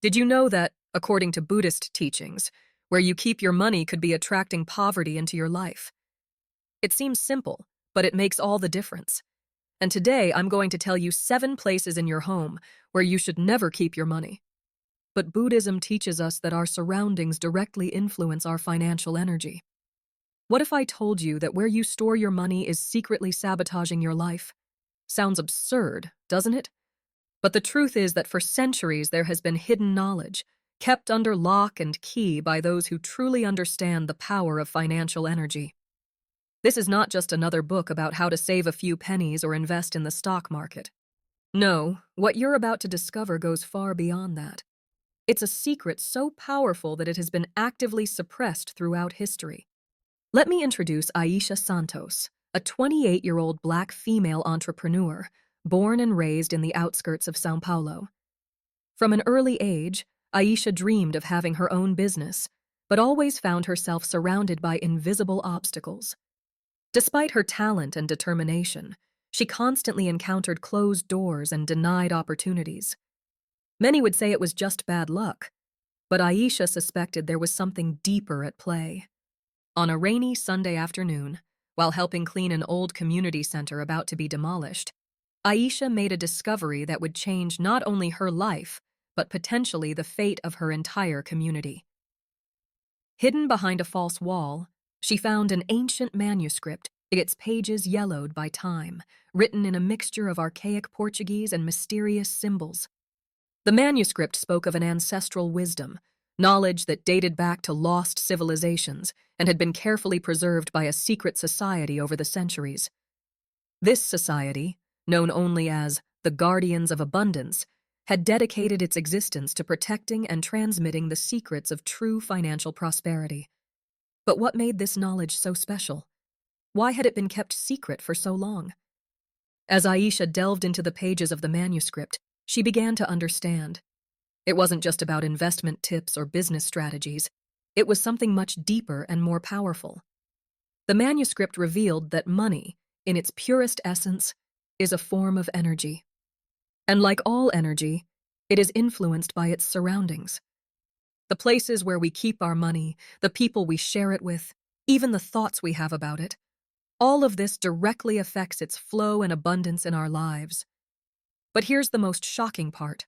Did you know that, according to Buddhist teachings, where you keep your money could be attracting poverty into your life? It seems simple, but it makes all the difference. And today I'm going to tell you 7 places in your home where you should never keep your money. But Buddhism teaches us that our surroundings directly influence our financial energy. What if I told you that where you store your money is secretly sabotaging your life? Sounds absurd, doesn't it? But the truth is that for centuries there has been hidden knowledge, kept under lock and key by those who truly understand the power of financial energy. This is not just another book about how to save a few pennies or invest in the stock market. No, what you're about to discover goes far beyond that. It's a secret so powerful that it has been actively suppressed throughout history. Let me introduce Aisha Santos, a 28-year-old black female entrepreneur, born and raised in the outskirts of São Paulo. From an early age, Aisha dreamed of having her own business, but always found herself surrounded by invisible obstacles. Despite her talent and determination, she constantly encountered closed doors and denied opportunities. Many would say it was just bad luck, but Aisha suspected there was something deeper at play. On a rainy Sunday afternoon, while helping clean an old community center about to be demolished, Aisha made a discovery that would change not only her life, but potentially the fate of her entire community. Hidden behind a false wall, she found an ancient manuscript, its pages yellowed by time, written in a mixture of archaic Portuguese and mysterious symbols. The manuscript spoke of an ancestral wisdom, knowledge that dated back to lost civilizations and had been carefully preserved by a secret society over the centuries. This society, known only as the Guardians of Abundance, had dedicated its existence to protecting and transmitting the secrets of true financial prosperity. But what made this knowledge so special? Why had it been kept secret for so long? As Aisha delved into the pages of the manuscript, she began to understand. It wasn't just about investment tips or business strategies. It was something much deeper and more powerful. The manuscript revealed that money, in its purest essence, is a form of energy. And like all energy, it is influenced by its surroundings. The places where we keep our money, the people we share it with, even the thoughts we have about it, all of this directly affects its flow and abundance in our lives. But here's the most shocking part.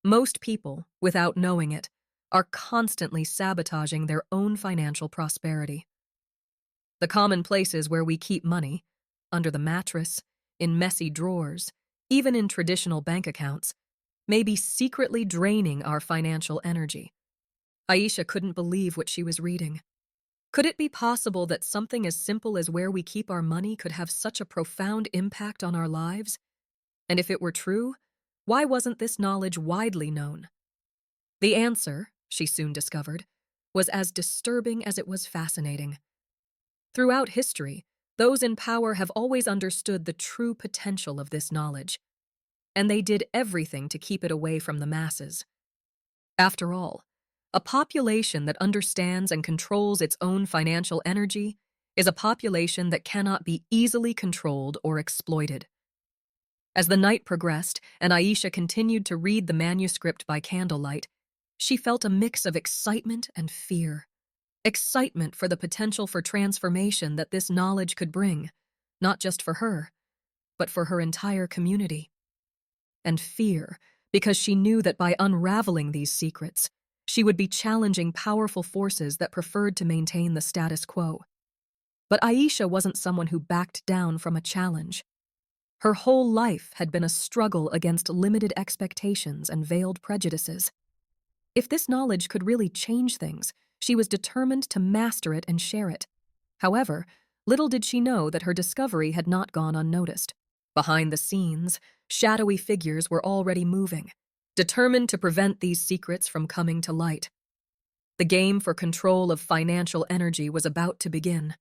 Most people, without knowing it, are constantly sabotaging their own financial prosperity. The common places where we keep money, under the mattress, in messy drawers, even in traditional bank accounts, may be secretly draining our financial energy. Aisha couldn't believe what she was reading. Could it be possible that something as simple as where we keep our money could have such a profound impact on our lives? And if it were true, why wasn't this knowledge widely known? The answer, she soon discovered, was as disturbing as it was fascinating. Throughout history, those in power have always understood the true potential of this knowledge, and they did everything to keep it away from the masses. After all, a population that understands and controls its own financial energy is a population that cannot be easily controlled or exploited. As the night progressed and Aisha continued to read the manuscript by candlelight, she felt a mix of excitement and fear. Excitement for the potential for transformation that this knowledge could bring, not just for her, but for her entire community. And fear, because she knew that by unraveling these secrets, she would be challenging powerful forces that preferred to maintain the status quo. But Aisha wasn't someone who backed down from a challenge. Her whole life had been a struggle against limited expectations and veiled prejudices. If this knowledge could really change things, she was determined to master it and share it. However, little did she know that her discovery had not gone unnoticed. Behind the scenes, shadowy figures were already moving, determined to prevent these secrets from coming to light. The game for control of financial energy was about to begin,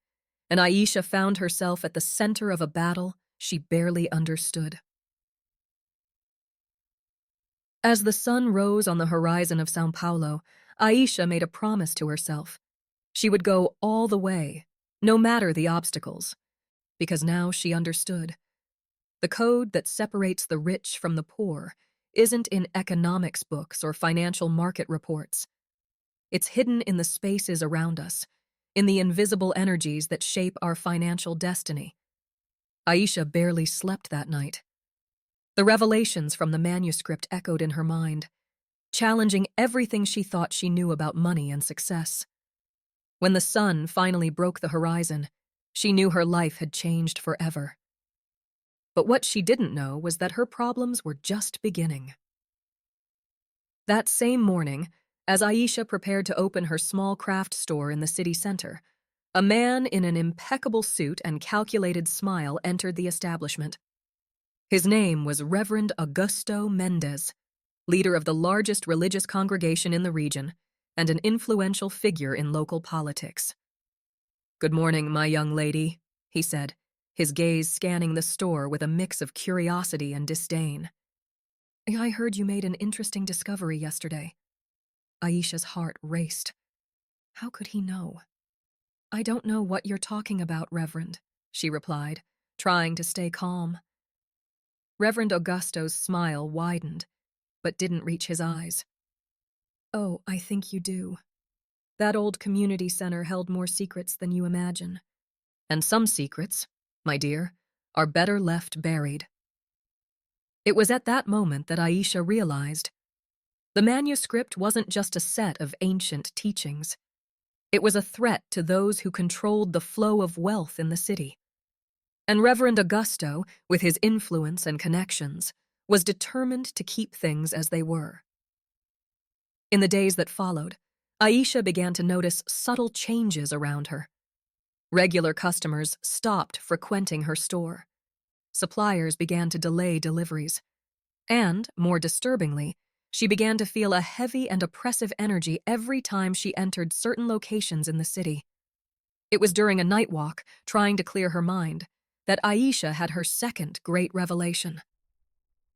and Aisha found herself at the center of a battle she barely understood. As the sun rose on the horizon of São Paulo, Aisha made a promise to herself. She would go all the way, no matter the obstacles, because now she understood. The code that separates the rich from the poor isn't in economics books or financial market reports. It's hidden in the spaces around us, in the invisible energies that shape our financial destiny. Aisha barely slept that night. The revelations from the manuscript echoed in her mind, challenging everything she thought she knew about money and success. When the sun finally broke the horizon, she knew her life had changed forever. But what she didn't know was that her problems were just beginning. That same morning, as Aisha prepared to open her small craft store in the city center, a man in an impeccable suit and calculated smile entered the establishment. His name was Reverend Augusto Mendez, leader of the largest religious congregation in the region and an influential figure in local politics. "Good morning, my young lady," he said, his gaze scanning the store with a mix of curiosity and disdain. "I heard you made an interesting discovery yesterday." Aisha's heart raced. How could he know? "I don't know what you're talking about, Reverend," she replied, trying to stay calm. Reverend Augusto's smile widened, but didn't reach his eyes. "Oh, I think you do. That old community center held more secrets than you imagine. And some secrets, my dear, are better left buried." It was at that moment that Aisha realized the manuscript wasn't just a set of ancient teachings. It was a threat to those who controlled the flow of wealth in the city. And Reverend Augusto, with his influence and connections, was determined to keep things as they were. In the days that followed, Aisha began to notice subtle changes around her. Regular customers stopped frequenting her store. Suppliers began to delay deliveries. And, more disturbingly, she began to feel a heavy and oppressive energy every time she entered certain locations in the city. It was during a night walk, trying to clear her mind, that Aisha had her second great revelation.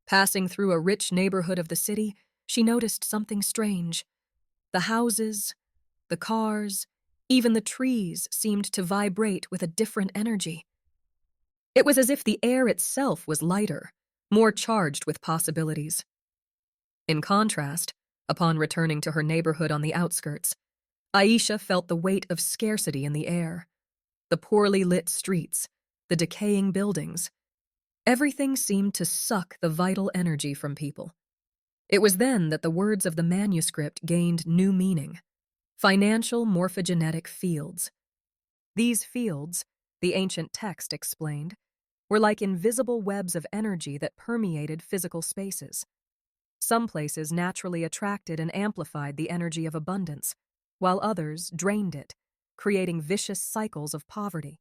Passing through a rich neighborhood of the city, she noticed something strange. The houses, the cars, even the trees seemed to vibrate with a different energy. It was as if the air itself was lighter, more charged with possibilities. In contrast, upon returning to her neighborhood on the outskirts, Aisha felt the weight of scarcity in the air. The poorly lit streets, the decaying buildings, everything seemed to suck the vital energy from people. It was then that the words of the manuscript gained new meaning: financial morphogenetic fields. These fields, the ancient text explained, were like invisible webs of energy that permeated physical spaces. Some places naturally attracted and amplified the energy of abundance, while others drained it, creating vicious cycles of poverty.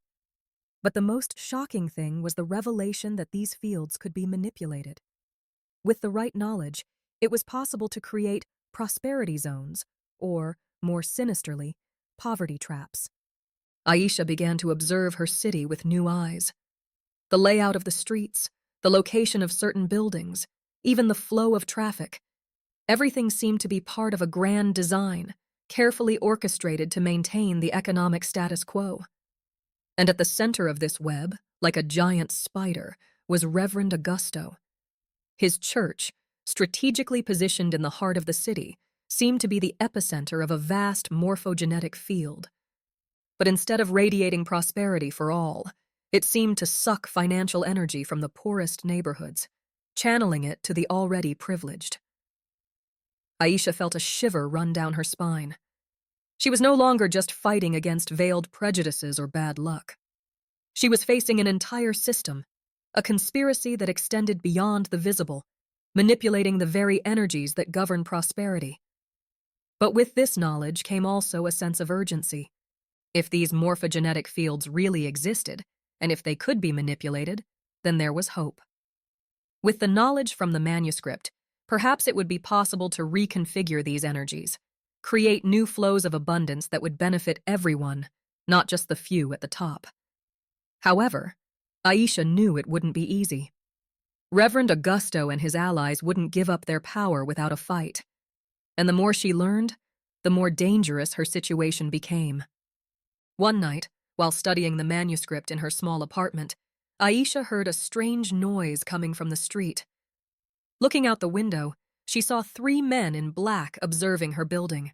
But the most shocking thing was the revelation that these fields could be manipulated. With the right knowledge, it was possible to create prosperity zones, or, more sinisterly, poverty traps. Aisha began to observe her city with new eyes. The layout of the streets, the location of certain buildings, even the flow of traffic. Everything seemed to be part of a grand design, carefully orchestrated to maintain the economic status quo. And at the center of this web, like a giant spider, was Reverend Augusto. His church, strategically positioned in the heart of the city, seemed to be the epicenter of a vast morphogenetic field. But instead of radiating prosperity for all, it seemed to suck financial energy from the poorest neighborhoods, channeling it to the already privileged. Aisha felt a shiver run down her spine. She was no longer just fighting against veiled prejudices or bad luck. She was facing an entire system, a conspiracy that extended beyond the visible, manipulating the very energies that govern prosperity. But with this knowledge came also a sense of urgency. If these morphogenetic fields really existed, and if they could be manipulated, then there was hope. With the knowledge from the manuscript, perhaps it would be possible to reconfigure these energies, create new flows of abundance that would benefit everyone, not just the few at the top. However, Aisha knew it wouldn't be easy. Reverend Augusto and his allies wouldn't give up their power without a fight. And the more she learned, the more dangerous her situation became. One night, while studying the manuscript in her small apartment, Aisha heard a strange noise coming from the street. Looking out the window, she saw 3 men in black observing her building.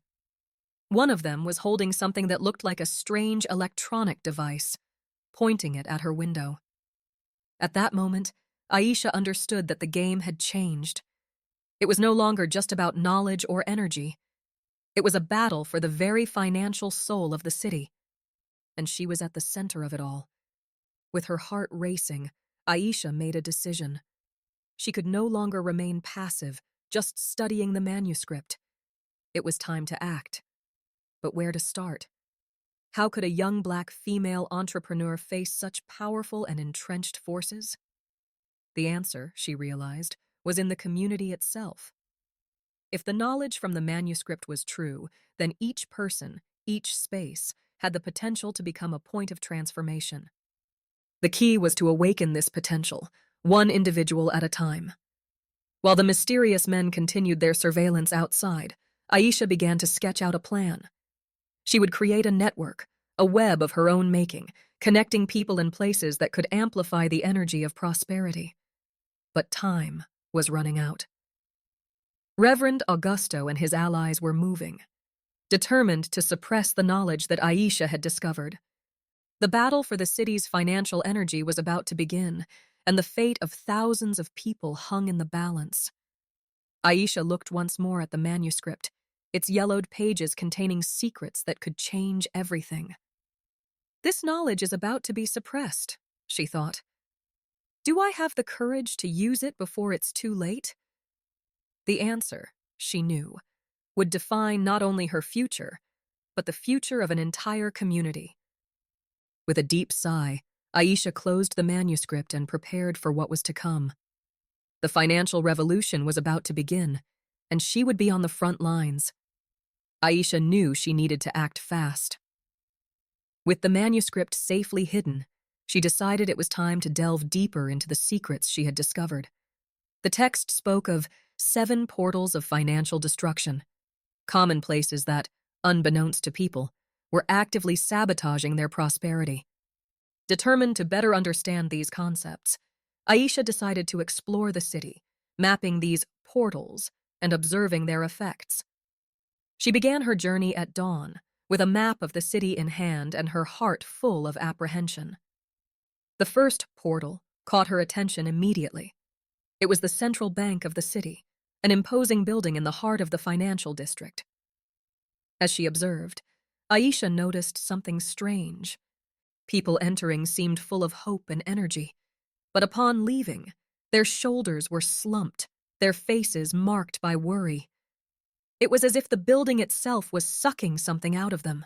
One of them was holding something that looked like a strange electronic device, pointing it at her window. At that moment, Aisha understood that the game had changed. It was no longer just about knowledge or energy. It was a battle for the very financial soul of the city. And she was at the center of it all. With her heart racing, Aisha made a decision. She could no longer remain passive, just studying the manuscript. It was time to act. But where to start? How could a young black female entrepreneur face such powerful and entrenched forces? The answer, she realized, was in the community itself. If the knowledge from the manuscript was true, then each person, each space, had the potential to become a point of transformation. The key was to awaken this potential, one individual at a time. While the mysterious men continued their surveillance outside, Aisha began to sketch out a plan. She would create a network, a web of her own making, connecting people and places that could amplify the energy of prosperity. But time was running out. Reverend Augusto and his allies were moving, determined to suppress the knowledge that Aisha had discovered. The battle for the city's financial energy was about to begin, and the fate of thousands of people hung in the balance. Aisha looked once more at the manuscript, its yellowed pages containing secrets that could change everything. This knowledge is about to be suppressed, she thought. Do I have the courage to use it before it's too late? The answer, she knew, would define not only her future, but the future of an entire community. With a deep sigh, Aisha closed the manuscript and prepared for what was to come. The financial revolution was about to begin, and she would be on the front lines. Aisha knew she needed to act fast. With the manuscript safely hidden, she decided it was time to delve deeper into the secrets she had discovered. The text spoke of 7 portals of financial destruction, commonplaces that, unbeknownst to people, were actively sabotaging their prosperity. Determined to better understand these concepts, Aisha decided to explore the city, mapping these portals and observing their effects. She began her journey at dawn, with a map of the city in hand and her heart full of apprehension. The first portal caught her attention immediately. It was the central bank of the city, an imposing building in the heart of the financial district. As she observed, Aisha noticed something strange. People entering seemed full of hope and energy, but upon leaving, their shoulders were slumped, their faces marked by worry. It was as if the building itself was sucking something out of them.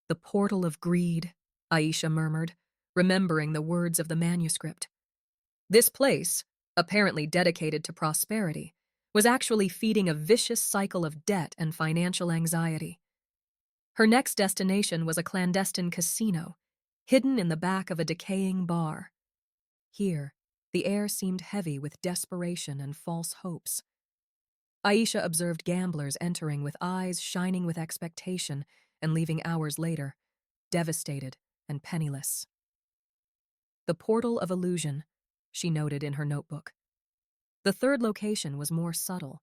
The portal of greed, Aisha murmured, remembering the words of the manuscript. This place, apparently dedicated to prosperity, was actually feeding a vicious cycle of debt and financial anxiety. Her next destination was a clandestine casino, hidden in the back of a decaying bar. Here, the air seemed heavy with desperation and false hopes. Aisha observed gamblers entering with eyes shining with expectation and leaving hours later, devastated and penniless. The portal of illusion, she noted in her notebook. The third location was more subtle,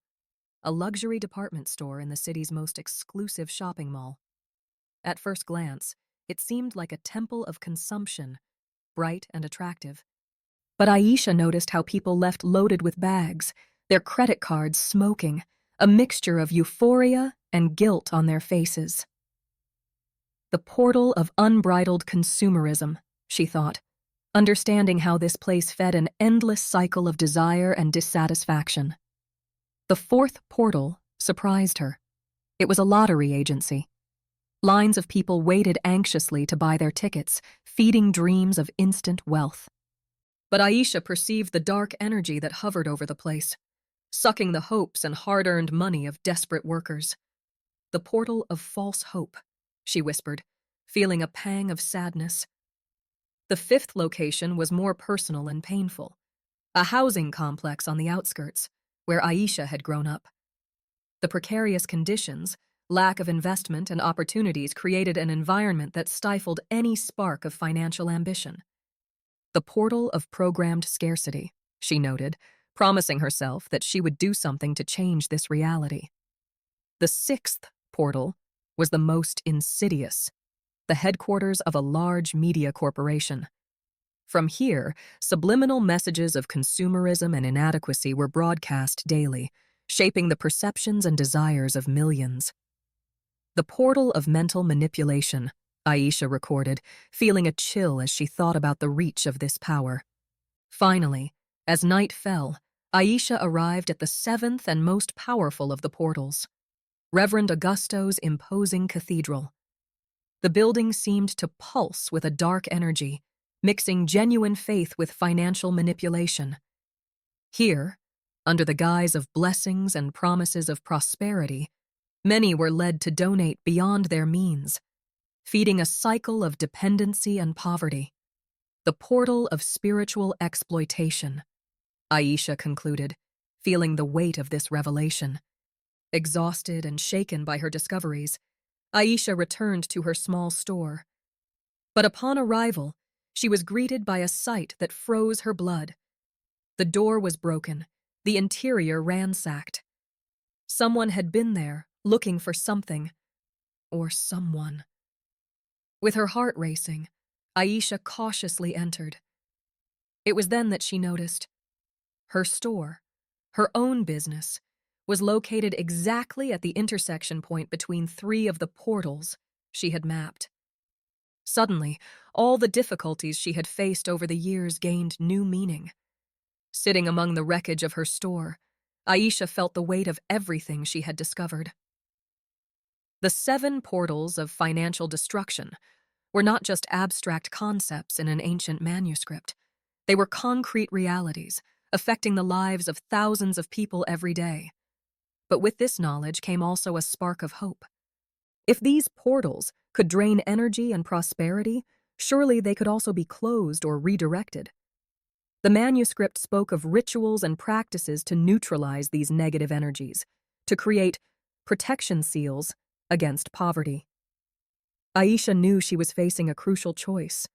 a luxury department store in the city's most exclusive shopping mall. At first glance, it seemed like a temple of consumption, bright and attractive. But Aisha noticed how people left loaded with bags, their credit cards smoking, a mixture of euphoria and guilt on their faces. The portal of unbridled consumerism, she thought, understanding how this place fed an endless cycle of desire and dissatisfaction. The fourth portal surprised her. It was a lottery agency. Lines of people waited anxiously to buy their tickets, feeding dreams of instant wealth. But Aisha perceived the dark energy that hovered over the place, sucking the hopes and hard-earned money of desperate workers. The portal of false hope, she whispered, feeling a pang of sadness. The fifth location was more personal and painful, a housing complex on the outskirts, where Aisha had grown up. The precarious conditions, lack of investment and opportunities created an environment that stifled any spark of financial ambition. The portal of programmed scarcity, she noted, promising herself that she would do something to change this reality. The sixth portal was the most insidious, the headquarters of a large media corporation. From here, subliminal messages of consumerism and inadequacy were broadcast daily, shaping the perceptions and desires of millions. The portal of mental manipulation, Aisha recorded, feeling a chill as she thought about the reach of this power. Finally, as night fell, Aisha arrived at the seventh and most powerful of the portals, Reverend Augusto's imposing cathedral. The building seemed to pulse with a dark energy, mixing genuine faith with financial manipulation. Here, under the guise of blessings and promises of prosperity, many were led to donate beyond their means, feeding a cycle of dependency and poverty. The portal of spiritual exploitation, Aisha concluded, feeling the weight of this revelation. Exhausted and shaken by her discoveries, Aisha returned to her small store. But upon arrival, she was greeted by a sight that froze her blood. The door was broken, the interior ransacked. Someone had been there, looking for something, or someone. With her heart racing, Aisha cautiously entered. It was then that she noticed her store, her own business, was located exactly at the intersection point between three of the portals she had mapped. Suddenly, all the difficulties she had faced over the years gained new meaning. Sitting among the wreckage of her store, Aisha felt the weight of everything she had discovered. The 7 portals of financial destruction were not just abstract concepts in an ancient manuscript. They were concrete realities, affecting the lives of thousands of people every day. But with this knowledge came also a spark of hope. If these portals could drain energy and prosperity, surely they could also be closed or redirected. The manuscript spoke of rituals and practices to neutralize these negative energies, to create protection seals against poverty. Aisha knew she was facing a crucial choice.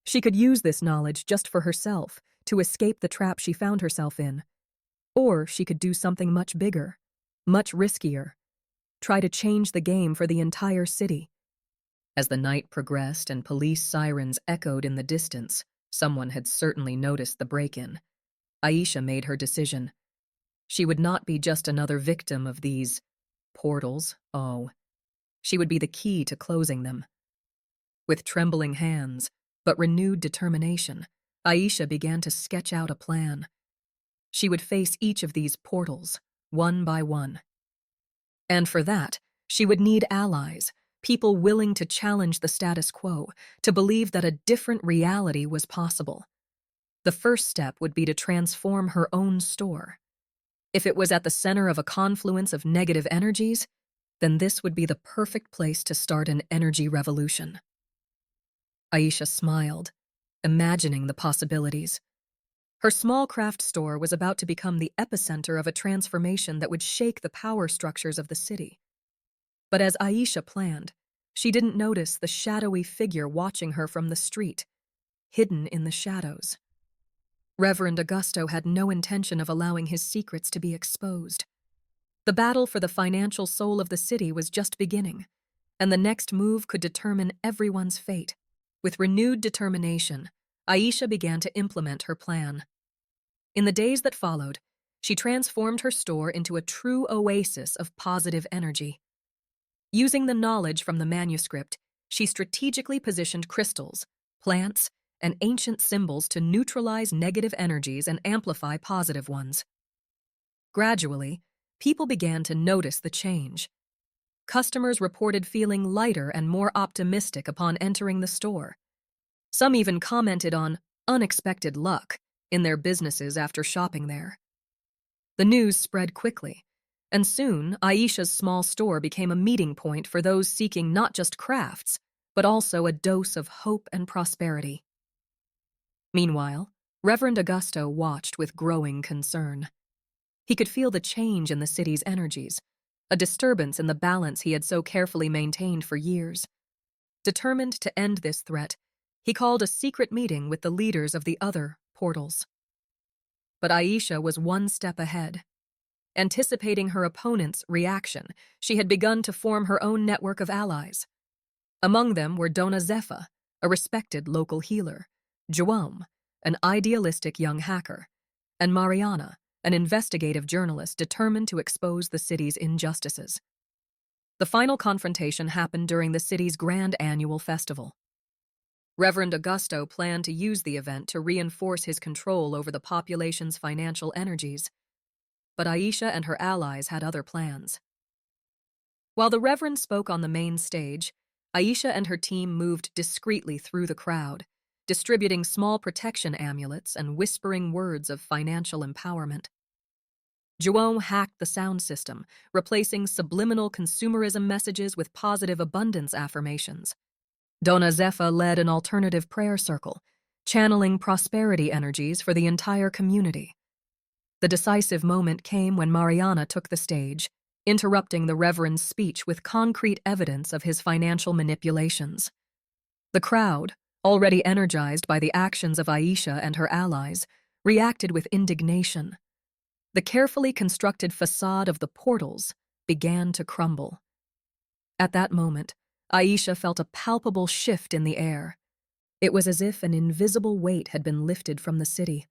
She could use this knowledge just for herself, to escape the trap she found herself in. Or she could do something much bigger, much riskier, try to change the game for the entire city. As the night progressed and police sirens echoed in the distance, someone had certainly noticed the break-in. Aisha made her decision. She would not be just another victim of these portals, she would be the key to closing them. With trembling hands, but renewed determination, Aisha began to sketch out a plan. She would face each of these portals, one by one. And for that, she would need allies, people willing to challenge the status quo, to believe that a different reality was possible. The first step would be to transform her own store. If it was at the center of a confluence of negative energies, then this would be the perfect place to start an energy revolution. Aisha smiled, imagining the possibilities. Her small craft store was about to become the epicenter of a transformation that would shake the power structures of the city. But as Aisha planned, she didn't notice the shadowy figure watching her from the street, hidden in the shadows. Reverend Augusto had no intention of allowing his secrets to be exposed. The battle for the financial soul of the city was just beginning, and the next move could determine everyone's fate. With renewed determination, Aisha began to implement her plan. In the days that followed, she transformed her store into a true oasis of positive energy. Using the knowledge from the manuscript, she strategically positioned crystals, plants, and ancient symbols to neutralize negative energies and amplify positive ones. Gradually, people began to notice the change. Customers reported feeling lighter and more optimistic upon entering the store. Some even commented on unexpected luck in their businesses after shopping there. The news spread quickly, and soon Aisha's small store became a meeting point for those seeking not just crafts, but also a dose of hope and prosperity. Meanwhile, Reverend Augusto watched with growing concern. He could feel the change in the city's energies, a disturbance in the balance he had so carefully maintained for years. Determined to end this threat, he called a secret meeting with the leaders of the other portals. But Aisha was one step ahead. Anticipating her opponent's reaction, she had begun to form her own network of allies. Among them were Dona Zepha, a respected local healer, Joam, an idealistic young hacker, and Mariana, an investigative journalist determined to expose the city's injustices. The final confrontation happened during the city's grand annual festival. Reverend Augusto planned to use the event to reinforce his control over the population's financial energies, but Aisha and her allies had other plans. While the Reverend spoke on the main stage, Aisha and her team moved discreetly through the crowd, distributing small protection amulets and whispering words of financial empowerment. Joam hacked the sound system, replacing subliminal consumerism messages with positive abundance affirmations. Dona Zepha led an alternative prayer circle, channeling prosperity energies for the entire community. The decisive moment came when Mariana took the stage, interrupting the Reverend's speech with concrete evidence of his financial manipulations. The crowd, already energized by the actions of Aisha and her allies, reacted with indignation. The carefully constructed facade of the portals began to crumble. At that moment, Aisha felt a palpable shift in the air. It was as if an invisible weight had been lifted from the city.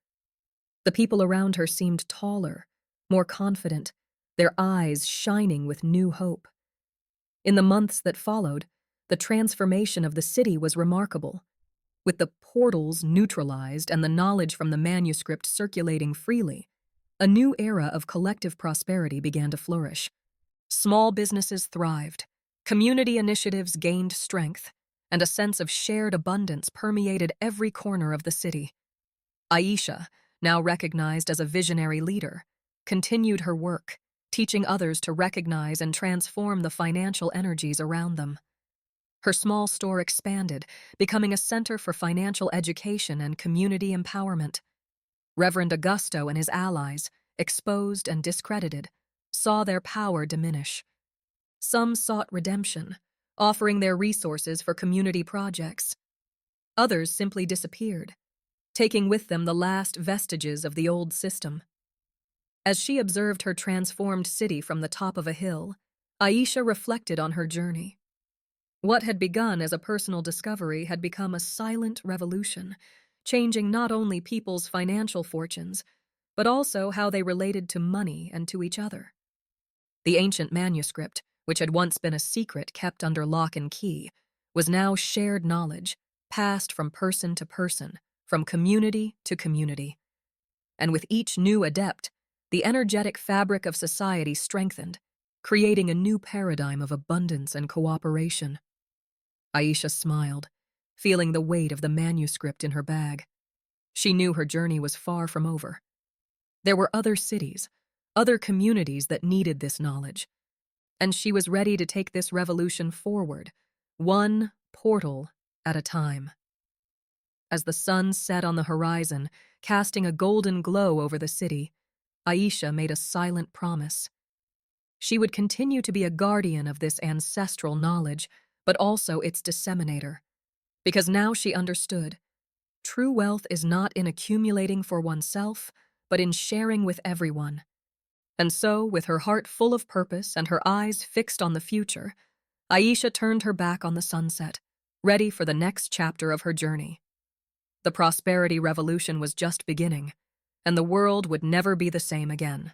The people around her seemed taller, more confident, their eyes shining with new hope. In the months that followed, the transformation of the city was remarkable. With the portals neutralized and the knowledge from the manuscript circulating freely, a new era of collective prosperity began to flourish. Small businesses thrived, community initiatives gained strength, and a sense of shared abundance permeated every corner of the city. Aisha, now recognized as a visionary leader, continued her work, teaching others to recognize and transform the financial energies around them. Her small store expanded, becoming a center for financial education and community empowerment. Reverend Augusto and his allies, exposed and discredited, saw their power diminish. Some sought redemption, offering their resources for community projects. Others simply disappeared, taking with them the last vestiges of the old system. As she observed her transformed city from the top of a hill, Aisha reflected on her journey. What had begun as a personal discovery had become a silent revolution, changing not only people's financial fortunes, but also how they related to money and to each other. The ancient manuscript, which had once been a secret kept under lock and key, was now shared knowledge, passed from person to person, from community to community. And with each new adept, the energetic fabric of society strengthened, creating a new paradigm of abundance and cooperation. Aisha smiled, feeling the weight of the manuscript in her bag. She knew her journey was far from over. There were other cities, other communities that needed this knowledge, and she was ready to take this revolution forward, one portal at a time. As the sun set on the horizon, casting a golden glow over the city, Aisha made a silent promise. She would continue to be a guardian of this ancestral knowledge, but also its disseminator. Because now she understood, true wealth is not in accumulating for oneself, but in sharing with everyone. And so, with her heart full of purpose and her eyes fixed on the future, Aisha turned her back on the sunset, ready for the next chapter of her journey. The prosperity revolution was just beginning, and the world would never be the same again.